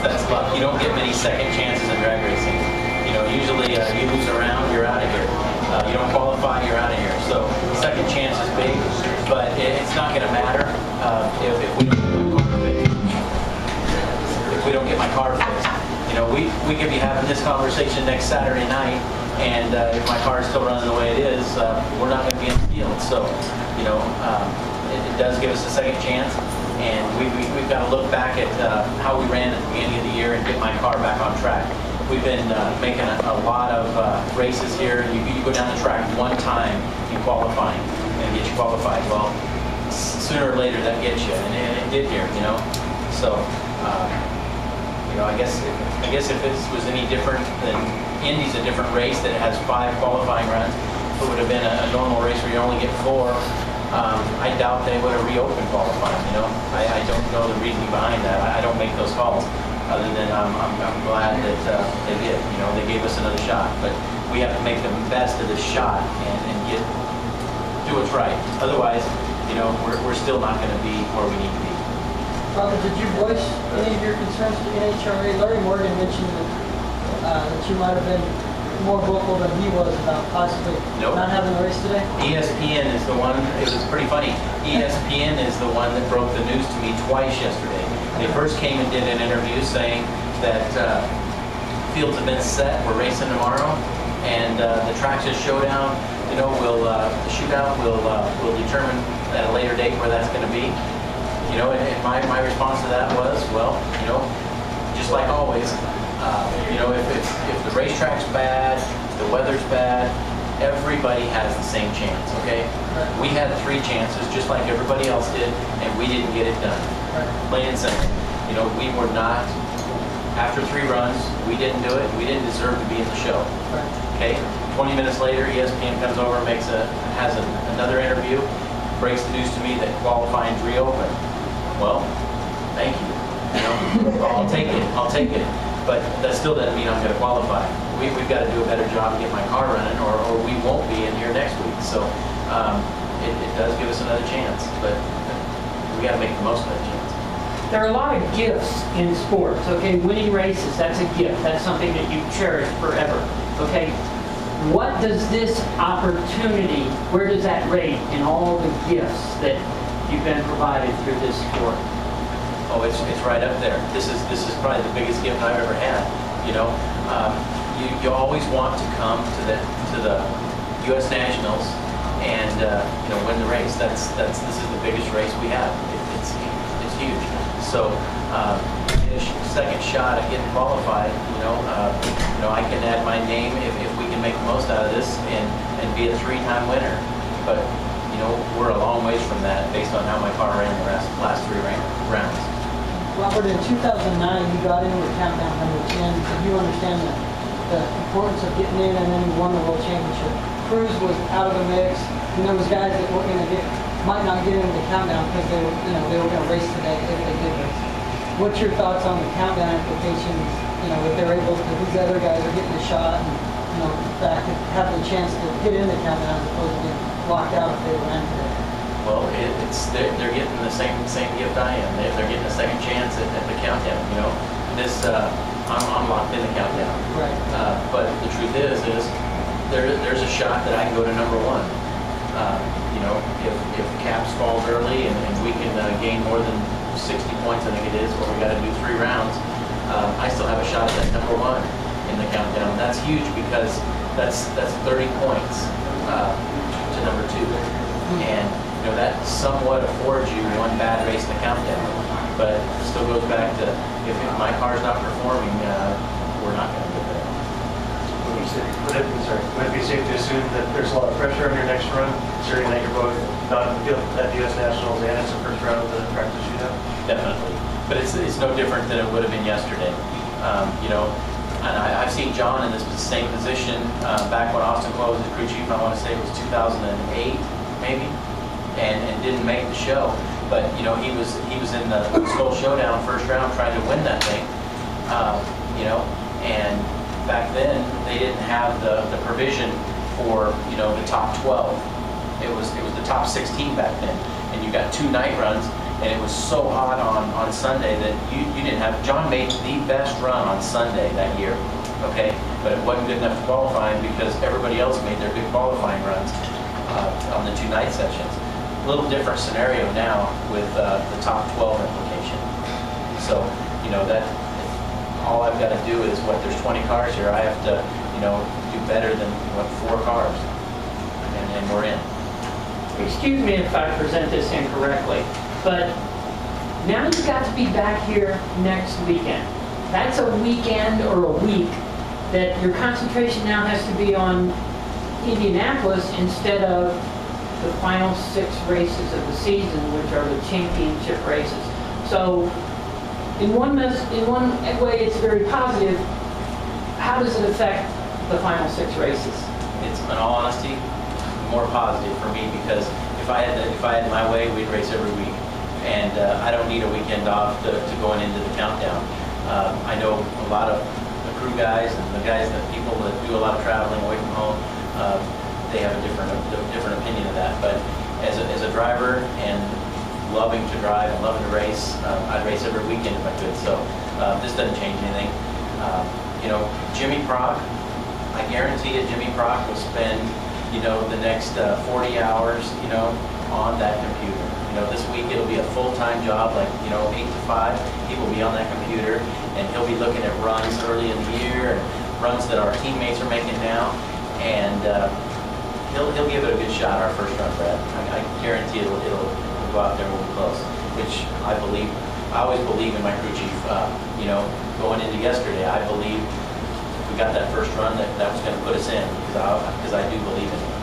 That's luck. You don't get many second chances in drag racing. Usually you lose around, you're out of here. You don't qualify, you're out of here. So second chance is big, but it's not going to matter if we don't get my car fixed. We could be having this conversation next Saturday night, and if my car is still running the way it is, we're not going to be in the field. So, it does give us a second chance, and we've got to look back at how we ran at the beginning of the year and get my car back on track. We've been making a lot of races here. You go down the track one time in qualifying and get you qualified. Well, sooner or later that gets you, and it did here. So. I guess if it was any different, then Indy's a different race that has 5 qualifying runs. If it would have been a normal race where you only get 4, I doubt they would have reopened qualifying. I don't know the reasoning behind that. I don't make those calls. Other than I'm glad that they did. They gave us another shot. But we have to make the best of this shot and do what's right. Otherwise, we're still not going to be where we need to be. Robert, did you voice any of your concerns to NHRA? Larry Morgan mentioned that you might have been more vocal than he was about possibly not having a race today. ESPN is the one, it was pretty funny, ESPN is the one that broke the news to me twice yesterday. They first came and did an interview saying that fields have been set, we're racing tomorrow, and the Traxxas Showdown, the shootout will determine at a later date where that's going to be. And my response to that was, well, just like always, if the racetrack's bad, the weather's bad, everybody has the same chance, okay? Right. We had 3 chances, just like everybody else did, and we didn't get it done. Right. Plain and simple. We were not, after 3 runs, we didn't do it, we didn't deserve to be in the show. Right. Okay? 20 minutes later, ESPN comes over, has another interview, breaks the news to me that qualifying's reopened. Well, thank you. I'll take it. But that still doesn't mean I'm going to qualify. We've got to do a better job to get my car running, or we won't be in here next week. So it does give us another chance, but we got to make the most of that chance. There are a lot of gifts in sports. Okay, winning races, that's a gift. That's something that you cherish forever. Okay, what does this opportunity? Where does that rate in all the gifts that you've been provided through this sport? Oh, it's right up there. This is probably the biggest gift I've ever had. You always want to come to the U.S. Nationals and win the race. This is the biggest race we have. It's huge. So second shot at getting qualified. I can add my name if we can make the most out of this and be a 3-time winner. But we're a long ways from that based on how my car ran the last 3 rounds. Robert, in 2009, you got into the countdown number 10. Did you understand the importance of getting in, and then you won the World Championship? Cruz was out of the mix, and there was guys that might not get into the countdown because they were going to race today if they did race. What's your thoughts on the countdown implications? If they're able to, these other guys are getting a shot, and in fact, have the chance to get in the countdown as opposed to being locked out if they ran today. Well, they're getting the same gift I am. They're getting a second chance at the countdown. I'm locked in the countdown. Right. But the truth is there's a shot that I can go to number 1. If Caps falls early and we can gain more than 60 points, I think it is, where we got to do 3 rounds, I still have a shot at that number 1 in the countdown. That's huge because that's 30 points to number 2, and that somewhat affords you 1 bad race in the countdown. But it still goes back to if my car's not performing, we're not going to get there. Would it be safe to assume that there's a lot of pressure on your next run, considering that you're both not in the field at the U.S. Nationals and it's the first round of the Traxxas Shootout? Definitely, but it's no different than it would have been yesterday. And I've seen John in this same position back when Austin closed as crew chief. I want to say it was 2008, maybe, and didn't make the show. But he was in the Skull Showdown first round trying to win that thing. And back then they didn't have the provision for the top 12. It was the top 16 back then, and you got 2 night runs, and it was so hot on Sunday that you didn't have, John made the best run on Sunday that year, okay? But it wasn't good enough for qualifying because everybody else made their good qualifying runs on the 2 night sessions. A little different scenario now with the top 12 implication. So, you know, that all I've got to do is, what, there's 20 cars here, I have to, you know, do better than, what, 4 cars, and we're in. Excuse me if I present this incorrectly, but now you've got to be back here next weekend. That's a weekend or a week that your concentration now has to be on Indianapolis instead of the final 6 races of the season, which are the championship races. So in one way it's very positive. How does it affect the final 6 races? It's, in all honesty, more positive for me, because if I had my way, we'd race every week, and I don't need a weekend off to going into the countdown. I know a lot of the crew guys and the people that do a lot of traveling away from home, they have a different opinion of that. But as a driver and loving to drive and loving to race, I'd race every weekend if I could. So this doesn't change anything. You know, Jimmy Prock, I guarantee you, Jimmy Prock will spend, you know, the next 40 hours, you know, on that computer. You know, this week it'll be a full-time job, like, you know, 8 to 5. He will be on that computer, and he'll be looking at runs early in the year and runs that our teammates are making now, and he'll give it a good shot our first run, Brad. I guarantee it'll go out there and we'll be close, which I believe. I always believe in my crew chief. You know, going into yesterday, I believe if we got that first run that was going to put us in, because I do believe in it.